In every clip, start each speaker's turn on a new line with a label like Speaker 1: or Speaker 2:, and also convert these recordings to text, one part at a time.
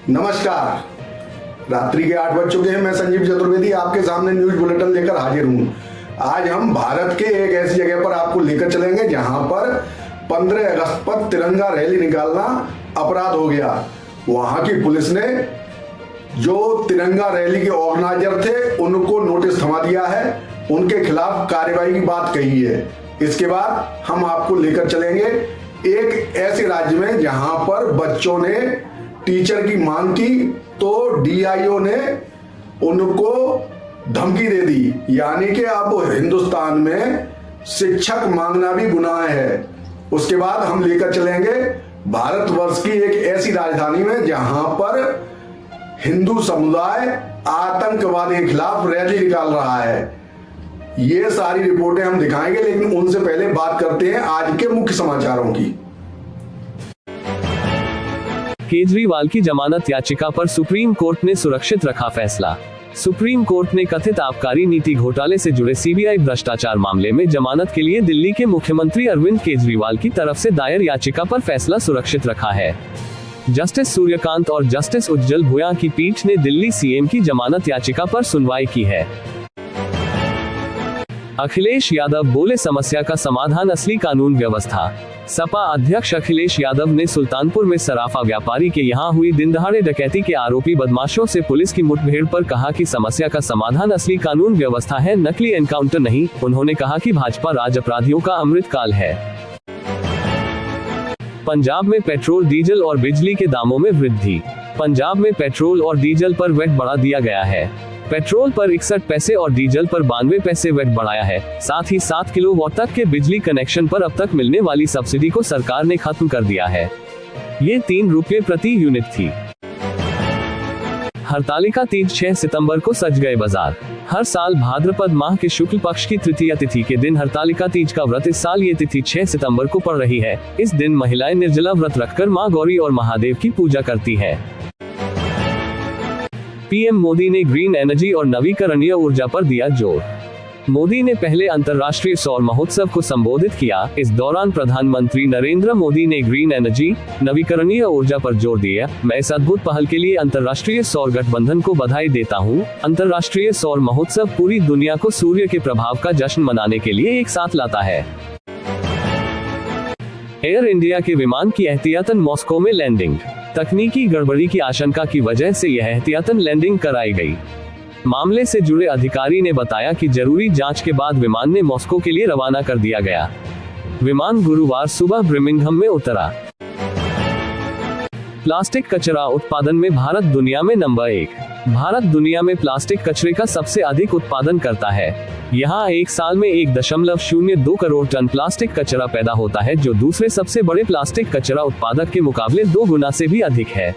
Speaker 1: नमस्कार। रात्रि के 8 बज चुके हैं। मैं संजीव चतुर्वेदी आपके सामने न्यूज बुलेटिन लेकर हाजिर हूँ। आज हम भारत के एक ऐसी जगह पर आपको लेकर चलेंगे जहां पर 15 अगस्त पर तिरंगा रैली निकालना अपराध हो गया। वहां की पुलिस ने जो तिरंगा रैली के ऑर्गेनाइजर थे उनको नोटिस थमा दिया है, उनके खिलाफ कार्रवाई की बात कही है। इसके बाद हम आपको लेकर चलेंगे एक ऐसे राज्य में जहां पर बच्चों ने टीचर की मांग की तो डीआईओ ने उनको धमकी दे दी, यानी कि अब हिंदुस्तान में शिक्षक मांगना भी गुनाह है। उसके बाद हम लेकर चलेंगे भारतवर्ष की एक ऐसी राजधानी में जहां पर हिंदू समुदाय आतंकवाद के खिलाफ रैली निकाल रहा है। ये सारी रिपोर्टें हम दिखाएंगे, लेकिन उनसे पहले बात करते हैं आज के मुख्य समाचारों की।
Speaker 2: केजरीवाल की जमानत याचिका पर सुप्रीम कोर्ट ने सुरक्षित रखा फैसला। सुप्रीम कोर्ट ने कथित आबकारी नीति घोटाले से जुड़े सीबीआई भ्रष्टाचार मामले में जमानत के लिए दिल्ली के मुख्यमंत्री अरविंद केजरीवाल की तरफ से दायर याचिका पर फैसला सुरक्षित रखा है। जस्टिस सूर्यकांत और जस्टिस उज्जवल भुया की पीठ ने दिल्ली सीएम की जमानत याचिका पर सुनवाई की है। अखिलेश यादव बोले, समस्या का समाधान असली कानून व्यवस्था। सपा अध्यक्ष अखिलेश यादव ने सुल्तानपुर में सराफा व्यापारी के यहां हुई दिन दहाड़े डकैती के आरोपी बदमाशों से पुलिस की मुठभेड़ पर कहा कि समस्या का समाधान असली कानून व्यवस्था है, नकली एनकाउंटर नहीं। उन्होंने कहा कि भाजपा राज अपराधियों का अमृतकाल है। पंजाब में पेट्रोल, डीजल और बिजली के दामों में वृद्धि। पंजाब में पेट्रोल और डीजल पर वैट बढ़ा दिया गया है। पेट्रोल पर 61 पैसे और डीजल पर 92 पैसे वैट बढ़ाया है। साथ ही 7 किलोवाट तक के बिजली कनेक्शन पर अब तक मिलने वाली सब्सिडी को सरकार ने खत्म कर दिया है। ये 3 रुपये प्रति यूनिट थी। हरतालिका तीज 6 सितंबर को सज गए बाजार। हर साल भाद्रपद माह के शुक्ल पक्ष की तृतीया तिथि के दिन हरतालिका तीज का व्रत, इस साल ये तिथि 6 सितंबर को पड़ रही है। इस दिन महिलाएं निर्जला व्रत रखकर मां गौरी और महादेव की पूजा करती है। पीएम मोदी ने ग्रीन एनर्जी और नवीकरणीय ऊर्जा पर दिया जोर। मोदी ने पहले अंतर्राष्ट्रीय सौर महोत्सव को संबोधित किया। इस दौरान प्रधानमंत्री नरेंद्र मोदी ने ग्रीन एनर्जी, नवीकरणीय ऊर्जा पर जोर दिया। मैं इस अद्भुत पहल के लिए अंतर्राष्ट्रीय सौर गठबंधन को बधाई देता हूं। अंतर्राष्ट्रीय सौर महोत्सव पूरी दुनिया को सूर्य के प्रभाव का जश्न मनाने के लिए एक साथ लाता है। एयर इंडिया के विमान की एहतियातन मॉस्को में लैंडिंग। तकनीकी गड़बड़ी की आशंका की वजह से यह एहतियातन लैंडिंग कराई गई। मामले से जुड़े अधिकारी ने बताया कि जरूरी जांच के बाद विमान ने मॉस्को के लिए रवाना कर दिया गया। विमान गुरुवार सुबह बर्मिंघम में उतरा। प्लास्टिक कचरा उत्पादन में भारत दुनिया में नंबर 1। भारत दुनिया में प्लास्टिक कचरे का सबसे अधिक उत्पादन करता है। यहाँ एक साल में 1.02 करोड़ टन प्लास्टिक कचरा पैदा होता है, जो दूसरे सबसे बड़े प्लास्टिक कचरा उत्पादक के मुकाबले 2 गुना से भी अधिक है।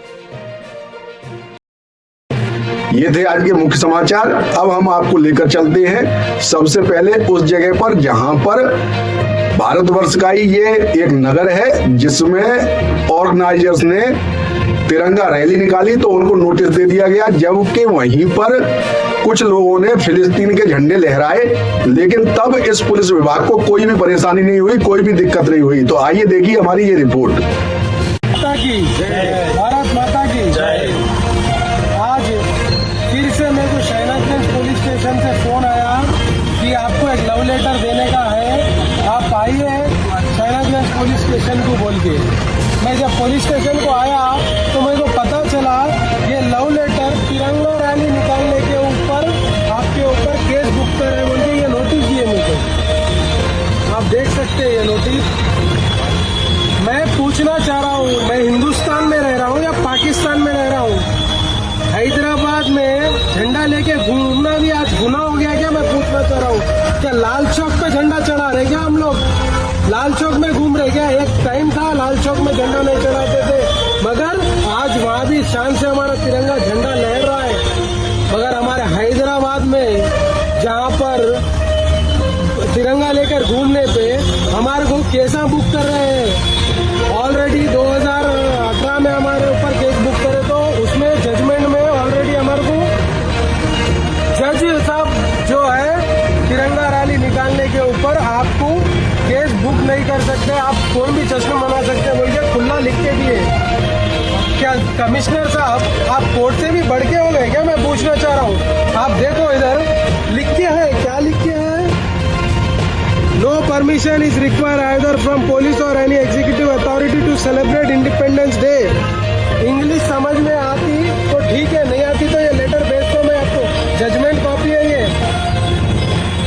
Speaker 1: ये थे आज के मुख्य समाचार। अब हम आपको लेकर चलते हैं सबसे पहले उस जगह पर जहां पर भारतवर्ष का ही ये एक नगर है जिसमें ऑर्गेनाइजर्स ने तिरंगा रैली निकाली तो उनको नोटिस दे दिया गया, जबकि वहीं पर कुछ लोगों ने फिलिस्तीन के झंडे लहराए, लेकिन तब इस पुलिस विभाग को कोई भी परेशानी नहीं हुई, कोई भी दिक्कत नहीं हुई। तो आइए देखिए हमारी ये रिपोर्ट।
Speaker 3: माता की जय, भारत माता की जय। आज फिर से मेरे को शहनाजगंज पुलिस स्टेशन से फोन आया कि आपको एक लव लेटर देने का है, आप आइए शहनाजगंज पुलिस स्टेशन को बोल के। मैं जब पुलिस स्टेशन को आया तो मेरे को पता चला ये लव लेटर तिरंगा रैली निकालने के ऊपर आपके ऊपर केस बुक कर रहे बोल के ये नोटिस दिए मेरे को। आप देख सकते हैं ये नोटिस। मैं पूछना चाह रहा हूँ, मैं हिंदुस्तान में रह रहा हूँ या पाकिस्तान में रह रहा हूँ? हैदराबाद में झंडा लेके घूमना भी आज गुनाह हो गया क्या? मैं पूछना चाह रहा हूँ। क्या लाल चौक पे झंडा चढ़ा रहे क्या हम लोग? लाल चौक में घूम रहे क्या? एक टाइम था लाल चौक में झंडा नहीं चढ़ाते थे, मगर आज वहाँ भी शान से हमारा तिरंगा झंडा लहर रहा है। मगर हमारे हैदराबाद में जहाँ पर तिरंगा लेकर घूमने पे हमारे को केसा बुक कर रहे हैं। ऑलरेडी 2018 में हमारे ऊपर केस बुक करे तो उसमें जजमेंट में ऑलरेडी हमारे को जज साहब जो है तिरंगा रैली निकालने के ऊपर आपको केस बुक नहीं कर सकते, आप कोई भी जश्न मना सकते बोल के खुला लिख के दिए। क्या क्या कमिश्नर साहब आप कोर्ट से भी बढ़ के हो गए क्या? मैं पूछना चाह रहा हूँ। आप देखो इधर लिख के है, क्या लिख के है? No permission is required either from police और any executive authority to celebrate Independence Day. English समझ में आती तो ठीक है, नहीं आती तो ये लेटर भेज दो मैं आपको। जजमेंट कॉपी है ये,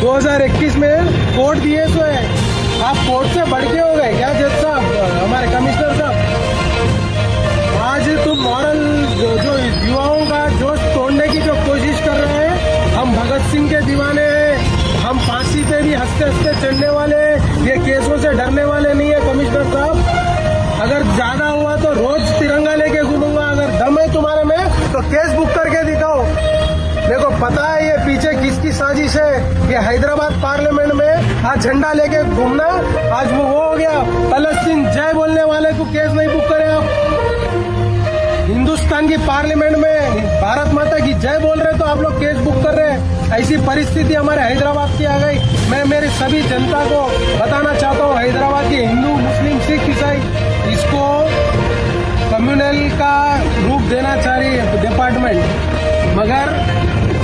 Speaker 3: 2021 में कोर्ट दिए तो है। आप कोर्ट से बढ़ के हो गए क्या जज साहब, हमारे कमिश्नर साहब? आज तुम मॉरल जो युवाओं का जोश तोड़ने की जो कोशिश कर रहे हैं, हम भगत सिंह के दीवाने हैं, हम फांसी पे भी हंसते हंसते चढ़ने वाले हैं, ये केसों से डरने वाले नहीं है कमिश्नर साहब। अगर ज्यादा हुआ तो रोज तिरंगा लेके घूमूंगा, अगर दम है तुम्हारे में तो केस बुक करके दिखाओ। देखो पता है ये पीछे किसकी साजिश है। ये हैदराबाद पार्लियामेंट में आज झंडा लेके घूमना, आज वो हो गया। फलस्तीन जय बोलने वाले को केस नहीं बुक करे आप। हिंदुस्तान की पार्लियामेंट में भारत माता की जय बोल रहे तो आप लोग केस बुक कर रहे हैं। ऐसी परिस्थिति हमारे हैदराबाद की आ गई। मैं मेरी सभी जनता को बताना चाहता हूँ, हैदराबाद के हिंदू मुस्लिम सिख ईसाई इसको कम्युनल का रूप देना चाहिए डिपार्टमेंट, मगर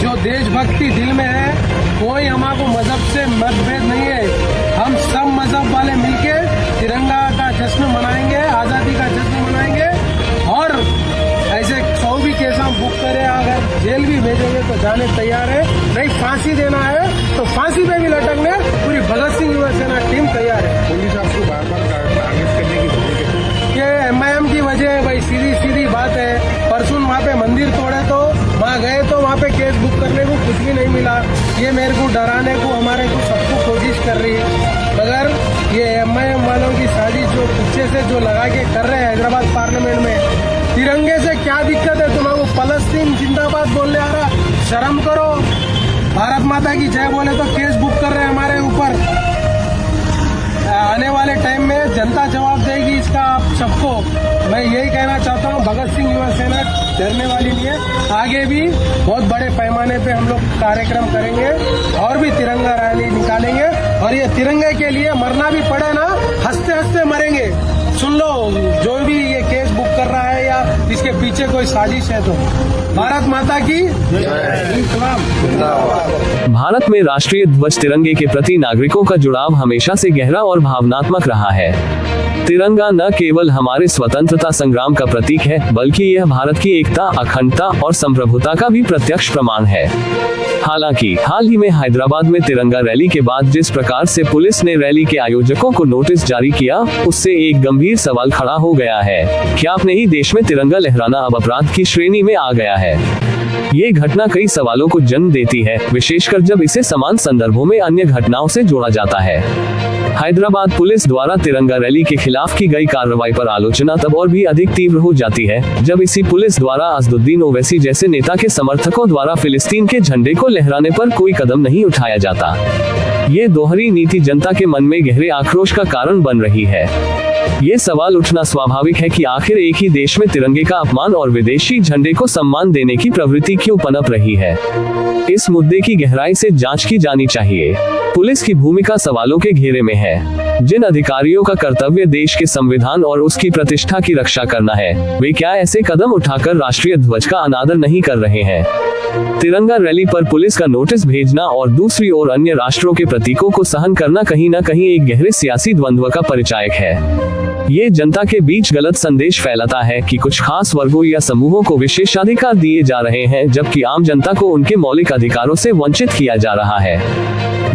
Speaker 3: जो देशभक्ति दिल में है, कोई हमारे मजहब से मतभेद नहीं है। हम सब मजहब वाले मिलके तिरंगा का जश्न मनाएंगे, आजादी का जश्न मनाएंगे। और ऐसे 100 भी केस हम बुक करें, अगर जेल भी भेजेंगे तो जाने तैयार है। नहीं फांसी देना है तो फांसी पे भी लटकने पूरी भगत सिंह युवा सेना टीम तैयार है।
Speaker 4: पुलिस आपको बार बार टारगेट करने की वजह
Speaker 3: ये MIM की वजह है भाई, सीधी बात है। परसों वहाँ पे मंदिर तोड़े तो वहाँ गए तो वहाँ पे केस बुक करने को कुछ भी नहीं मिला। ये मेरे को डराने को हमारे को सबको कोशिश कर रही है, मगर ये MIM वालों की साजिश जो पीछे से जो लगा के कर रहे हैं हैदराबाद पार्लियामेंट में। तिरंगे से क्या दिक्कत है तुम्हारा? फलस्तीन जिंदाबाद बोलने आ रहा, शर्म करो। भारत माता की जय बोले तो केस बुक कर रहे हैं हमारे ऊपर। आने वाले टाइम में जनता जवाब देगी इसका आप सबको। मैं यही कहना चाहता हूँ, भगत सिंह युवा सेना डरने वाली नहीं है। आगे भी बहुत बड़े पैमाने पे हम लोग कार्यक्रम करेंगे और भी तिरंगा रैली निकालेंगे, और ये तिरंगे के लिए मरना भी पड़े ना, हंसते हंसते मरेंगे। सुन लो, जो भी ये केस बुक कर रहा है या इसके पीछे कोई साजिश है तो भारत माता की
Speaker 2: भारत में राष्ट्रीय ध्वज तिरंगे के प्रति नागरिकों का जुड़ाव हमेशा से गहरा और भावनात्मक रहा है। तिरंगा न केवल हमारे स्वतंत्रता संग्राम का प्रतीक है, बल्कि यह भारत की एकता, अखंडता और संप्रभुता का भी प्रत्यक्ष प्रमाण है। हालांकि हाल ही में हैदराबाद में तिरंगा रैली के बाद जिस प्रकार से पुलिस ने रैली के आयोजकों को नोटिस जारी किया, उससे एक गंभीर सवाल खड़ा हो गया है। क्या अपने ही देश में तिरंगा लहराना अब अपराध की श्रेणी में आ गया है? ये घटना कई सवालों को जन्म देती है, विशेषकर जब इसे समान संदर्भों में अन्य घटनाओं से जोड़ा जाता है। हैदराबाद पुलिस द्वारा तिरंगा रैली के खिलाफ की गई कार्रवाई पर आलोचना तब और भी अधिक तीव्र हो जाती है, जब इसी पुलिस द्वारा असदुद्दीन ओवैसी जैसे नेता के समर्थकों द्वारा फिलिस्तीन के झंडे को लहराने पर कोई कदम नहीं उठाया जाता। ये दोहरी नीति जनता के मन में गहरे आक्रोश का कारण बन रही है। ये सवाल उठना स्वाभाविक है कि आखिर एक ही देश में तिरंगे का अपमान और विदेशी झंडे को सम्मान देने की प्रवृत्ति क्यों पनप रही है। इस मुद्दे की गहराई से जांच की जानी चाहिए। पुलिस की भूमिका सवालों के घेरे में है। जिन अधिकारियों का कर्तव्य देश के संविधान और उसकी प्रतिष्ठा की रक्षा करना है, वे क्या ऐसे कदम उठाकर राष्ट्रीय ध्वज का अनादर नहीं कर रहे हैं? तिरंगा रैली पर पुलिस का नोटिस भेजना और दूसरी ओर अन्य राष्ट्रों के प्रतीकों को सहन करना कहीं न कहीं एक गहरे सियासी द्वंद्व का परिचायक है। ये जनता के बीच गलत संदेश फैलाता है कि कुछ खास वर्गों या समूहों को विशेषाधिकार दिए जा रहे हैं, जबकि आम जनता को उनके मौलिक अधिकारों से वंचित किया जा रहा है।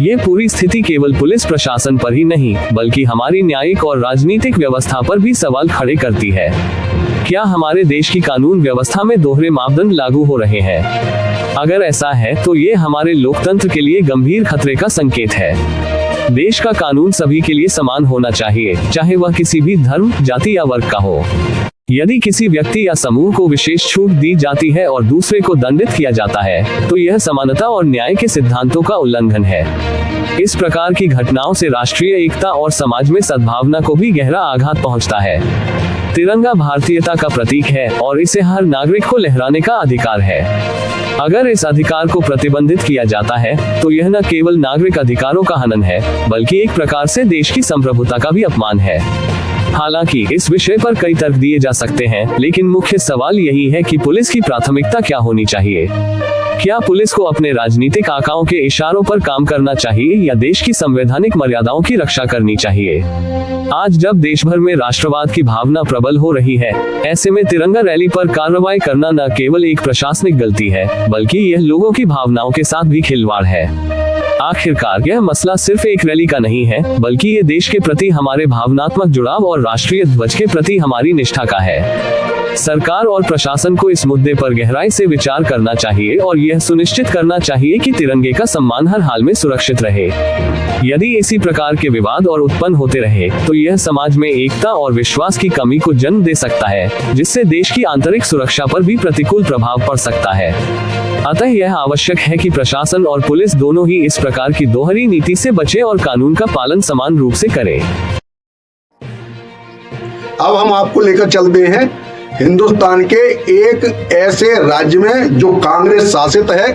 Speaker 2: ये पूरी स्थिति केवल पुलिस प्रशासन पर ही नहीं, बल्कि हमारी न्यायिक और राजनीतिक व्यवस्था पर भी सवाल खड़े करती है। क्या हमारे देश की कानून व्यवस्था में दोहरे मापदंड लागू हो रहे हैं? अगर ऐसा है तो ये हमारे लोकतंत्र के लिए गंभीर खतरे का संकेत है। देश का कानून सभी के लिए समान होना चाहिए, चाहे वह किसी भी धर्म, जाति या वर्ग का हो। यदि किसी व्यक्ति या समूह को विशेष छूट दी जाती है और दूसरे को दंडित किया जाता है, तो यह समानता और न्याय के सिद्धांतों का उल्लंघन है। इस प्रकार की घटनाओं से राष्ट्रीय एकता और समाज में सद्भावना को भी गहरा आघात पहुंचता है। तिरंगा भारतीयता का प्रतीक है और इसे हर नागरिक को लहराने का अधिकार है। अगर इस अधिकार को प्रतिबंधित किया जाता है, तो यह न केवल नागरिक अधिकारों का हनन है, बल्कि एक प्रकार से देश की संप्रभुता का भी अपमान है। हालांकि इस विषय पर कई तर्क दिए जा सकते हैं, लेकिन मुख्य सवाल यही है कि पुलिस की प्राथमिकता क्या होनी चाहिए। क्या पुलिस को अपने राजनीतिक आकाओं के इशारों पर काम करना चाहिए या देश की संवैधानिक मर्यादाओं की रक्षा करनी चाहिए? आज जब देश भर में राष्ट्रवाद की भावना प्रबल हो रही है, ऐसे में तिरंगा रैली पर कार्रवाई करना न केवल एक प्रशासनिक गलती है, बल्कि यह लोगों की भावनाओं के साथ भी खिलवाड़ है। आखिरकार यह मसला सिर्फ एक रैली का नहीं है, बल्कि ये देश के प्रति हमारे भावनात्मक जुड़ाव और राष्ट्रीय ध्वज के प्रति हमारी निष्ठा का है। सरकार और प्रशासन को इस मुद्दे पर गहराई से विचार करना चाहिए और यह सुनिश्चित करना चाहिए कि तिरंगे का सम्मान हर हाल में सुरक्षित रहे। यदि इसी प्रकार के विवाद और उत्पन्न होते रहे, तो यह समाज में एकता और विश्वास की कमी को जन्म दे सकता है, जिससे देश की आंतरिक सुरक्षा पर भी प्रतिकूल प्रभाव पड़ सकता है। अतः यह आवश्यक है कि प्रशासन और पुलिस दोनों ही इस प्रकार की दोहरी नीति से बचे और कानून का पालन समान रूप से करें।
Speaker 1: अब हम आपको लेकर चलते हैं हिंदुस्तान के एक ऐसे राज्य में जो कांग्रेस शासित है।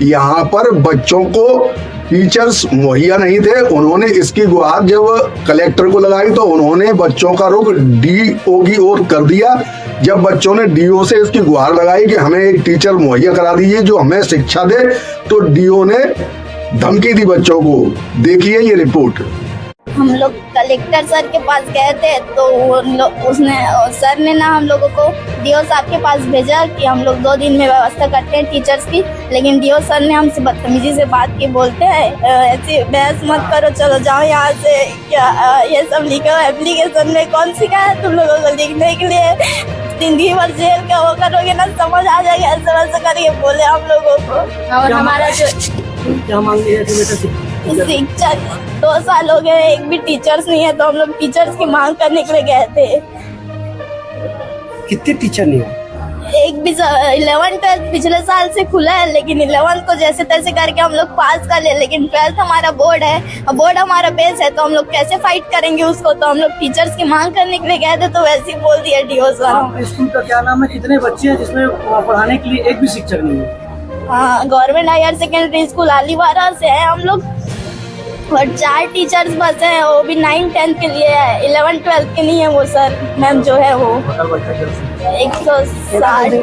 Speaker 1: यहाँ पर बच्चों को टीचर्स मुहैया नहीं थे। उन्होंने इसकी गुहार जब कलेक्टर को लगाई तो उन्होंने बच्चों का रुख डीओ की ओर कर दिया। जब बच्चों ने डीओ से इसकी गुहार लगाई कि हमें एक टीचर मुहैया करा दीजिए जो हमें शिक्षा दे, तो डीओ ने धमकी दी बच्चों को। देखिए ये रिपोर्ट।
Speaker 5: हम लोग कलेक्टर सर के पास गए थे तो सर ने ना हम लोगों को डीओ साहब के पास भेजा कि हम लोग 2 दिन में व्यवस्था करते हैं टीचर्स की। लेकिन डीओ सर ने हमसे बदतमीजी से बात की, बोलते हैं ऐसी बहस मत करो, चलो जाओ यहाँ से। क्या ये सब लिखा है एप्लीकेशन में? कौन सिखाया है तुम लोगों को लिखने के लिए? जिंदगी भर जेल का वो करोगे ना, समझ आ जाएगा। ऐसा वैसा करके बोले हम लोगों को। और हमारा जो
Speaker 3: क्या मांग लिया थी बेटा?
Speaker 5: शिक्षा 2 साल हो गए, एक भी टीचर्स नहीं है, तो हम लोग टीचर्स की मांग करने के लिए गए थे।
Speaker 3: कितने टीचर नहीं है?
Speaker 5: एक भी 11th-12th पिछले साल से खुला है, लेकिन 11th को जैसे तैसे करके हम लोग पास कर ले। लेकिन 12th हमारा बोर्ड है, बोर्ड हमारा बेस है, तो हम लोग कैसे फाइट करेंगे उसको? तो हम लोग टीचर्स की मांग करने के लिए गए थे, तो वैसे ही बोल दिया डीओ सर।
Speaker 3: स्कूल का क्या नाम है? कितने बच्चे हैं जिसमें पढ़ाने के लिए एक भी शिक्षक नहीं है?
Speaker 5: हाँ, गवर्नमेंट हायर सेकेंडरी स्कूल आलीवारा से है हम लोग, और 4 टीचर्स बस हैं, वो भी 9th-10th के लिए है, 11th-12th के नहीं है वो सर मैम जो है वो 160।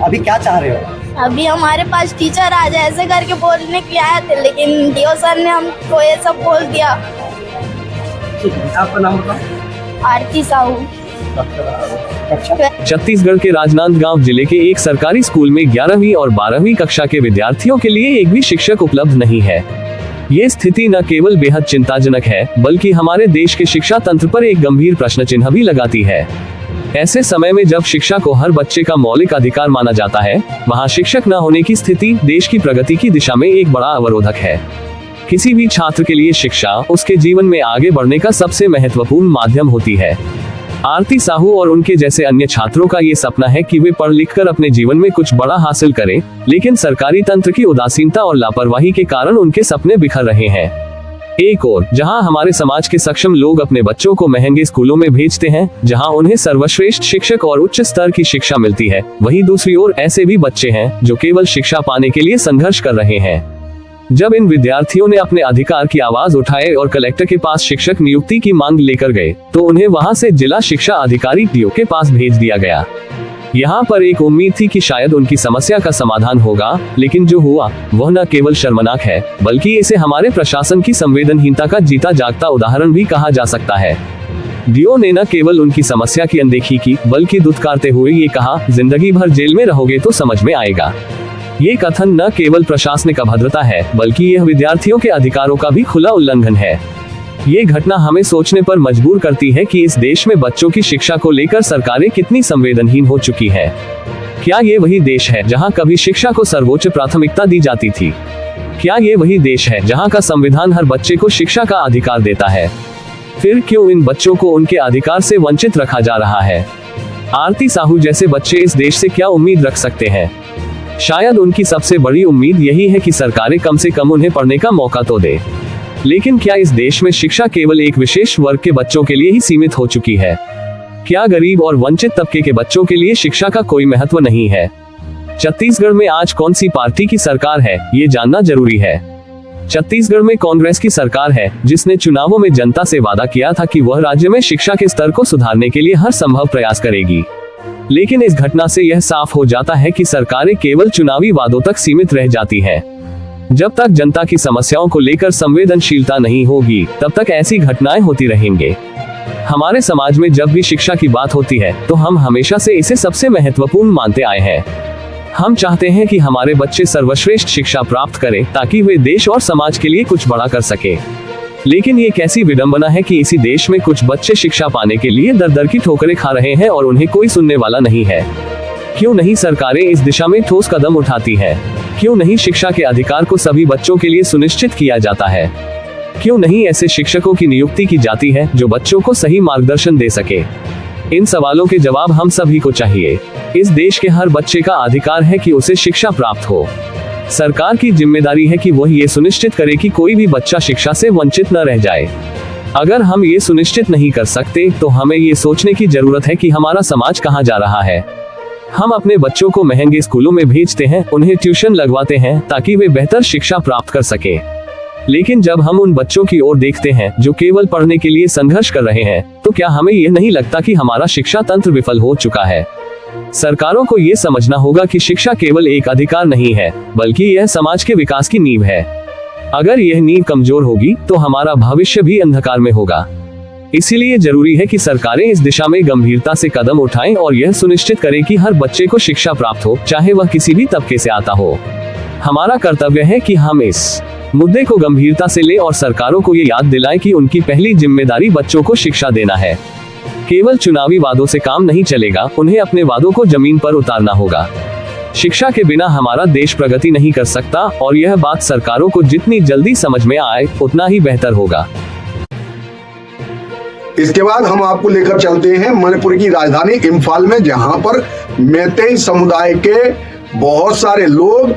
Speaker 3: अभी क्या चाह रहे हो?
Speaker 5: अभी हमारे पास टीचर आ जाए ऐसे करके बोलने के लिए आए थे, लेकिन डीओ सर ने हमको ये सब बोल दिया।
Speaker 3: ठीक है, आपका नाम बताओ।
Speaker 5: आरती साहू।
Speaker 2: छत्तीसगढ़ के राजनांदगांव जिले के एक सरकारी स्कूल में 11वीं और 12वीं कक्षा के विद्यार्थियों के लिए एक भी शिक्षक उपलब्ध नहीं है। ये स्थिति न केवल बेहद चिंताजनक है, बल्कि हमारे देश के शिक्षा तंत्र पर एक गंभीर प्रश्न चिन्ह भी लगाती है। ऐसे समय में जब शिक्षा को हर बच्चे का मौलिक अधिकार माना जाता है, वहाँ शिक्षक न होने की स्थिति देश की प्रगति की दिशा में एक बड़ा अवरोधक है। किसी भी छात्र के लिए शिक्षा उसके जीवन में आगे बढ़ने का सबसे महत्वपूर्ण माध्यम होती है। आरती साहू और उनके जैसे अन्य छात्रों का ये सपना है कि वे पढ़ लिख कर अपने जीवन में कुछ बड़ा हासिल करें, लेकिन सरकारी तंत्र की उदासीनता और लापरवाही के कारण उनके सपने बिखर रहे हैं। एक और जहां हमारे समाज के सक्षम लोग अपने बच्चों को महंगे स्कूलों में भेजते हैं, जहां उन्हें सर्वश्रेष्ठ शिक्षक और उच्च स्तर की शिक्षा मिलती है, वहीं दूसरी ओर ऐसे भी बच्चे हैं जो केवल शिक्षा पाने के लिए संघर्ष कर रहे हैं। जब इन विद्यार्थियों ने अपने अधिकार की आवाज उठाए और कलेक्टर के पास शिक्षक नियुक्ति की मांग लेकर गए, तो उन्हें वहां से जिला शिक्षा अधिकारी डीओ के पास भेज दिया गया। यहाँ पर एक उम्मीद थी कि शायद उनकी समस्या का समाधान होगा, लेकिन जो हुआ वह न केवल शर्मनाक है, बल्कि इसे हमारे प्रशासन की संवेदनहीनता का जीता जागता उदाहरण भी कहा जा सकता है। डीओ ने न केवल उनकी समस्या की अनदेखी की, बल्कि दुत्कारते हुए ये कहा, जिंदगी भर जेल में रहोगे तो समझ में आएगा। ये कथन न केवल प्रशासनिक अभद्रता है, बल्कि यह विद्यार्थियों के अधिकारों का भी खुला उल्लंघन है। ये घटना हमें सोचने पर मजबूर करती है कि इस देश में बच्चों की शिक्षा को लेकर सरकारें कितनी संवेदनहीन हो चुकी हैं। क्या ये वही देश है जहां कभी शिक्षा को सर्वोच्च प्राथमिकता दी जाती थी? क्या ये वही देश है जहां का संविधान हर बच्चे को शिक्षा का अधिकार देता है? फिर क्यों इन बच्चों को उनके अधिकार से वंचित रखा जा रहा है? आरती साहू जैसे बच्चे इस देश से क्या उम्मीद रख सकते हैं? शायद उनकी सबसे बड़ी उम्मीद यही है कि सरकारें कम से कम उन्हें पढ़ने का मौका तो दे। लेकिन क्या इस देश में शिक्षा केवल एक विशेष वर्ग के बच्चों के लिए ही सीमित हो चुकी है? क्या गरीब और वंचित तबके के बच्चों के लिए शिक्षा का कोई महत्व नहीं है? छत्तीसगढ़ में आज कौन सी पार्टी की सरकार है, ये जानना जरूरी है। छत्तीसगढ़ में कांग्रेस की सरकार है, जिसने चुनावों में जनता से वादा किया था कि वह राज्य में शिक्षा के स्तर को सुधारने के लिए हर संभव प्रयास करेगी। लेकिन इस घटना से यह साफ हो जाता है कि सरकारें केवल चुनावी वादों तक सीमित रह जाती है। जब तक जनता की समस्याओं को लेकर संवेदनशीलता नहीं होगी, तब तक ऐसी घटनाएं होती रहेंगे। हमारे समाज में जब भी शिक्षा की बात होती है, तो हम हमेशा से इसे सबसे महत्वपूर्ण मानते आए हैं। हम चाहते हैं कि हमारे बच्चे सर्वश्रेष्ठ शिक्षा प्राप्त करें, ताकि वे देश और समाज के लिए कुछ बड़ा कर सके। लेकिन ये कैसी विडंबना है कि इसी देश में कुछ बच्चे शिक्षा पाने के लिए दर दर की ठोकरें खा रहे हैं और उन्हें कोई सुनने वाला नहीं है। क्यों नहीं सरकारें इस दिशा में ठोस कदम उठाती है? क्यों नहीं शिक्षा के अधिकार को सभी बच्चों के लिए सुनिश्चित किया जाता है? क्यों नहीं ऐसे शिक्षकों की नियुक्ति की जाती है जो बच्चों को सही मार्गदर्शन दे सके? इन सवालों के जवाब हम सभी को चाहिए। इस देश के हर बच्चे का अधिकार है कि उसे शिक्षा प्राप्त हो। सरकार की जिम्मेदारी है कि वह ये सुनिश्चित करे कि कोई भी बच्चा शिक्षा से वंचित न रह जाए। अगर हम ये सुनिश्चित नहीं कर सकते, तो हमें ये सोचने की जरूरत है कि हमारा समाज कहाँ जा रहा है। हम अपने बच्चों को महंगे स्कूलों में भेजते हैं, उन्हें ट्यूशन लगवाते हैं ताकि वे बेहतर शिक्षा प्राप्त कर सके। लेकिन जब हम उन बच्चों की ओर देखते हैं जो केवल पढ़ने के लिए संघर्ष कर रहे हैं, तो क्या हमें यह नहीं लगता कि हमारा शिक्षा तंत्र विफल हो चुका है? सरकारों को ये समझना होगा कि शिक्षा केवल एक अधिकार नहीं है, बल्कि यह समाज के विकास की नींव है। अगर यह नींव कमजोर होगी, तो हमारा भविष्य भी अंधकार में होगा। इसीलिए जरूरी है कि सरकारें इस दिशा में गंभीरता से कदम उठाएं और यह सुनिश्चित करें कि हर बच्चे को शिक्षा प्राप्त हो, चाहे वह किसी भी तबके से आता हो। हमारा कर्तव्य है कि हम इस मुद्दे को गंभीरता से लें और सरकारों को ये याद दिलाएं कि उनकी पहली जिम्मेदारी बच्चों को शिक्षा देना है। केवल चुनावी वादों से काम नहीं चलेगा, उन्हें अपने वादों को जमीन पर उतारना होगा। शिक्षा के बिना हमारा देश प्रगति नहीं कर सकता, और यह बात सरकारों को जितनी जल्दी समझ में आए, उतना ही बेहतर होगा।
Speaker 1: इसके बाद हम आपको लेकर चलते हैं मणिपुर की राजधानी इम्फाल में, जहां पर मैतेई समुदाय के बहुत सारे लोग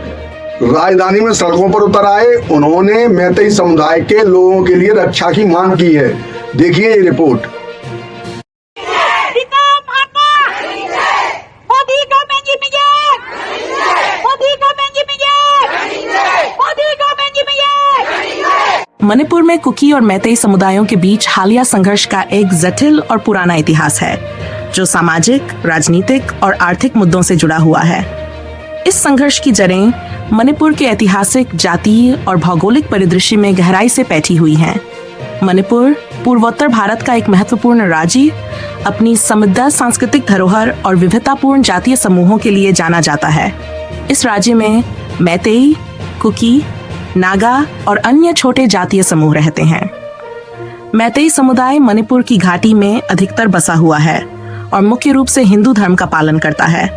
Speaker 1: राजधानी में सड़कों पर उतर आए। उन्होंने मैतेई समुदाय के लोगों के लिए रक्षा की मांग की है। देखिए ये रिपोर्ट।
Speaker 6: मणिपुर में कुकी और मैतेई समुदायों के बीच हालिया संघर्ष का एक जटिल और पुराना इतिहास है, जो सामाजिक, राजनीतिक और आर्थिक मुद्दों से जुड़ा हुआ है। इस संघर्ष की जड़ें मणिपुर के ऐतिहासिक, जातीय और भौगोलिक परिदृश्य में गहराई से पैठी हुई हैं। मणिपुर पूर्वोत्तर भारत का एक महत्वपूर्ण राज्य अपनी समृद्ध सांस्कृतिक धरोहर और विविधतापूर्ण जातीय समूहों के लिए जाना जाता है। इस राज्य में मैतेई, कुकी, नागा और अन्य छोटे जातीय समूह रहते हैं। मैतेई समुदाय मणिपुर की घाटी में अधिकतर बसा हुआ है और मुख्य रूप से हिंदू धर्म का पालन करता है,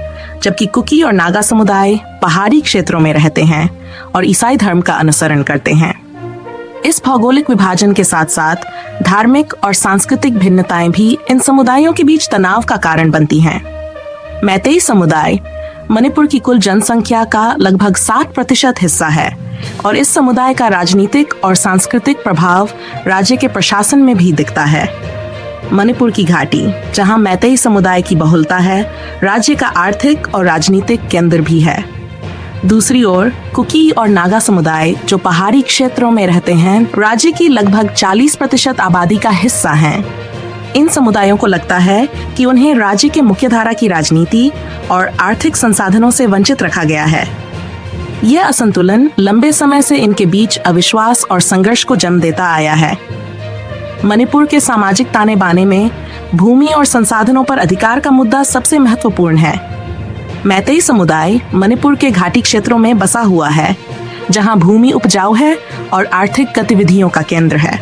Speaker 6: जबकि कुकी और नागा समुदाय पहाड़ी क्षेत्रों में रहते हैं और ईसाई धर्म का अनुसरण करते हैं। इस भौगोलिक विभाजन के साथ साथ धार्मिक और सांस्कृतिक भिन्नताएं भी इन समुदायों के बीच तनाव का कारण बनती हैं। मैतेई समुदाय मणिपुर की कुल जनसंख्या का लगभग 60% हिस्सा है और इस समुदाय का राजनीतिक और सांस्कृतिक प्रभाव राज्य के प्रशासन में भी दिखता है। मणिपुर की घाटी, जहां मैतेई समुदाय की बहुलता है, राज्य का आर्थिक और राजनीतिक केंद्र भी है। दूसरी ओर कुकी और नागा समुदाय, जो पहाड़ी क्षेत्रों में रहते हैं, राज्य की लगभग 40% आबादी का हिस्सा हैं। इन समुदायों को लगता है कि उन्हें राज्य के मुख्यधारा की राजनीति और आर्थिक संसाधनों से वंचित रखा गया है। यह असंतुलन लंबे समय से इनके बीच अविश्वास और संघर्ष को जन्म देता आया है। मणिपुर के सामाजिक ताने बाने में भूमि और संसाधनों पर अधिकार का मुद्दा सबसे महत्वपूर्ण है। मैतेई समुदाय मणिपुर के घाटी क्षेत्रों में बसा हुआ है, जहां भूमि उपजाऊ है और आर्थिक गतिविधियों का केंद्र है।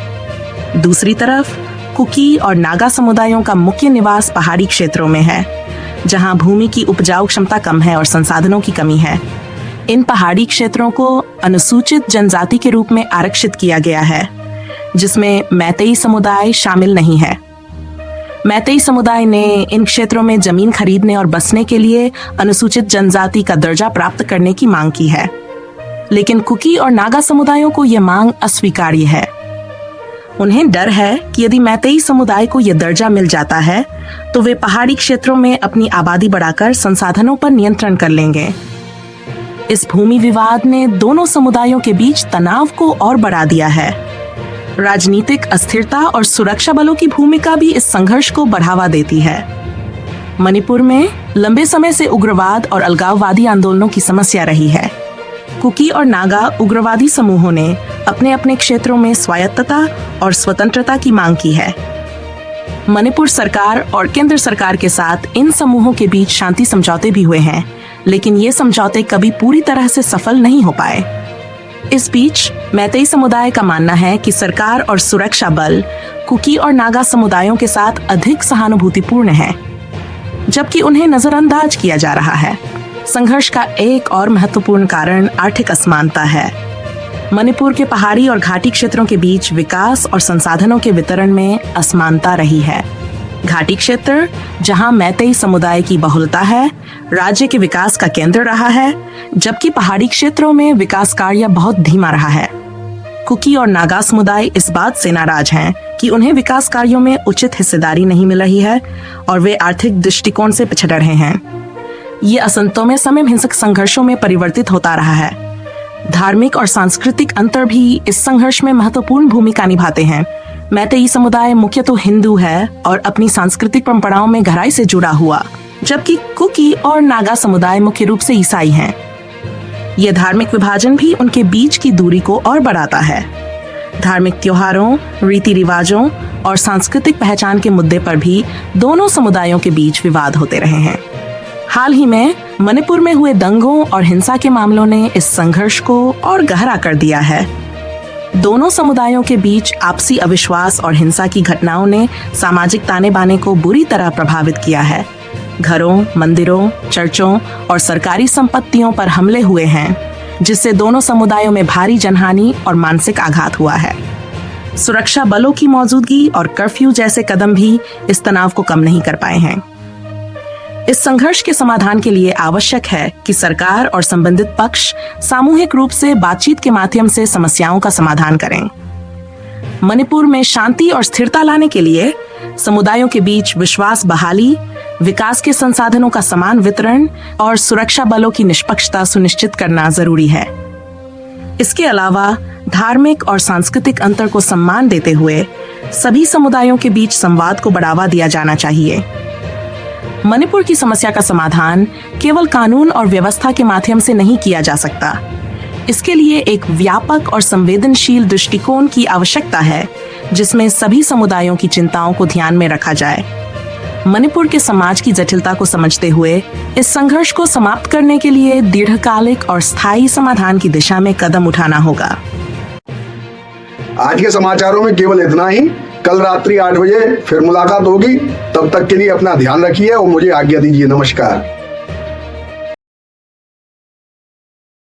Speaker 6: दूसरी तरफ कुकी और नागा समुदायों का मुख्य निवास पहाड़ी क्षेत्रों में है, जहां भूमि की उपजाऊ क्षमता कम है और संसाधनों की कमी है। इन पहाड़ी क्षेत्रों को अनुसूचित जनजाति के रूप में आरक्षित किया गया है, जिसमें मैतेई समुदाय शामिल नहीं है। मैतेई समुदाय ने इन क्षेत्रों में जमीन खरीदने और बसने के लिए अनुसूचित जनजाति का दर्जा प्राप्त करने की मांग की है, लेकिन कुकी और नागा समुदायों को यह मांग अस्वीकार्य है। उन्हें डर है कि यदि मैतेई समुदाय को यह दर्जा मिल जाता है, तो वे पहाड़ी क्षेत्रों में अपनी आबादी बढ़ाकर संसाधनों पर नियंत्रण कर लेंगे। इस भूमि विवाद ने दोनों समुदायों के बीच तनाव को और बढ़ा दिया है। राजनीतिक अस्थिरता और सुरक्षा बलों की भूमिका भी इस संघर्ष को बढ़ावा देती है। मणिपुर में लंबे समय से उग्रवाद और अलगाववादी आंदोलनों की समस्या रही है। कुकी और नागा उग्रवादी समूहों ने अपने अपने क्षेत्रों में स्वायत्तता और स्वतंत्रता की मांग की है। मणिपुर सरकार और केंद्र सरकार के साथ इन समूहों के बीच शांति समझौते भी हुए हैं, लेकिन ये समझौते कभी पूरी तरह से सफल नहीं हो पाए। इस बीच मैतेई समुदाय का मानना है कि सरकार और सुरक्षा बल कुकी और नागा समुदायों के साथ अधिक सहानुभूतिपूर्ण है, जबकि उन्हें नजरअंदाज किया जा रहा है। संघर्ष का एक और महत्वपूर्ण कारण आर्थिक असमानता है। मणिपुर के पहाड़ी और घाटी क्षेत्रों के बीच विकास और संसाधनों के वितरण में असमानता रही है। घाटी क्षेत्र, जहां मैतेई समुदाय की बहुलता है, राज्य के विकास का केंद्र रहा है, जबकि पहाड़ी क्षेत्रों में विकास कार्य बहुत धीमा रहा है। कुकी और नागा समुदाय इस बात से नाराज हैं कि उन्हें विकास कार्यों में उचित हिस्सेदारी नहीं मिल रही है और वे आर्थिक दृष्टिकोण से पिछड़ रहे हैं। ये असंतों समय हिंसक संघर्षों में परिवर्तित होता रहा है। धार्मिक और सांस्कृतिक अंतर भी इस संघर्ष में महत्वपूर्ण भूमिका निभाते हैं। मैतेई समुदाय मुख्यतः हिंदू है और अपनी सांस्कृतिक परंपराओं में गहराई से जुड़ा हुआ, जबकि कुकी और नागा समुदाय मुख्य रूप से ईसाई हैं। यह धार्मिक विभाजन भी उनके बीच की दूरी को और बढ़ाता है। धार्मिक त्योहारों, रीति रिवाजों और सांस्कृतिक पहचान के मुद्दे पर भी दोनों समुदायों के बीच विवाद होते रहे हैं। हाल ही में मणिपुर में हुए दंगों और हिंसा के मामलों ने इस संघर्ष को और गहरा कर दिया है। दोनों समुदायों के बीच आपसी अविश्वास और हिंसा की घटनाओं ने सामाजिक ताने बाने को बुरी तरह प्रभावित किया है। घरों, मंदिरों, चर्चों और सरकारी संपत्तियों पर हमले हुए हैं, जिससे दोनों समुदायों में भारी जनहानि और मानसिक आघात हुआ है। सुरक्षा बलों की मौजूदगी और कर्फ्यू जैसे कदम भी इस तनाव को कम नहीं कर पाए हैं। इस संघर्ष के समाधान के लिए आवश्यक है कि सरकार और संबंधित पक्ष सामूहिक रूप से बातचीत के माध्यम से समस्याओं का समाधान करें। मणिपुर में शांति और स्थिरता लाने के लिए समुदायों के बीच विश्वास बहाली, विकास के संसाधनों का समान वितरण और सुरक्षा बलों की निष्पक्षता सुनिश्चित करना जरूरी है। इसके अलावा धार्मिक और सांस्कृतिक अंतर को सम्मान देते हुए सभी समुदायों के बीच संवाद को बढ़ावा दिया जाना चाहिए। मणिपुर की समस्या का समाधान केवल कानून और व्यवस्था के माध्यम से नहीं किया जा सकता। इसके लिए एक व्यापक और संवेदनशील दृष्टिकोण की आवश्यकता है, जिसमें सभी समुदायों की चिंताओं को ध्यान में रखा जाए। मणिपुर के समाज की जटिलता को समझते हुए इस संघर्ष को समाप्त करने के लिए दीर्घकालिक और स्थायी समाधान की दिशा में कदम उठाना होगा।
Speaker 1: आज के समाचारों में केवल इतना ही। कल रात्रि 8 बजे फिर मुलाकात होगी। तब तक के लिए अपना ध्यान रखिए और मुझे आज्ञा दीजिए। नमस्कार।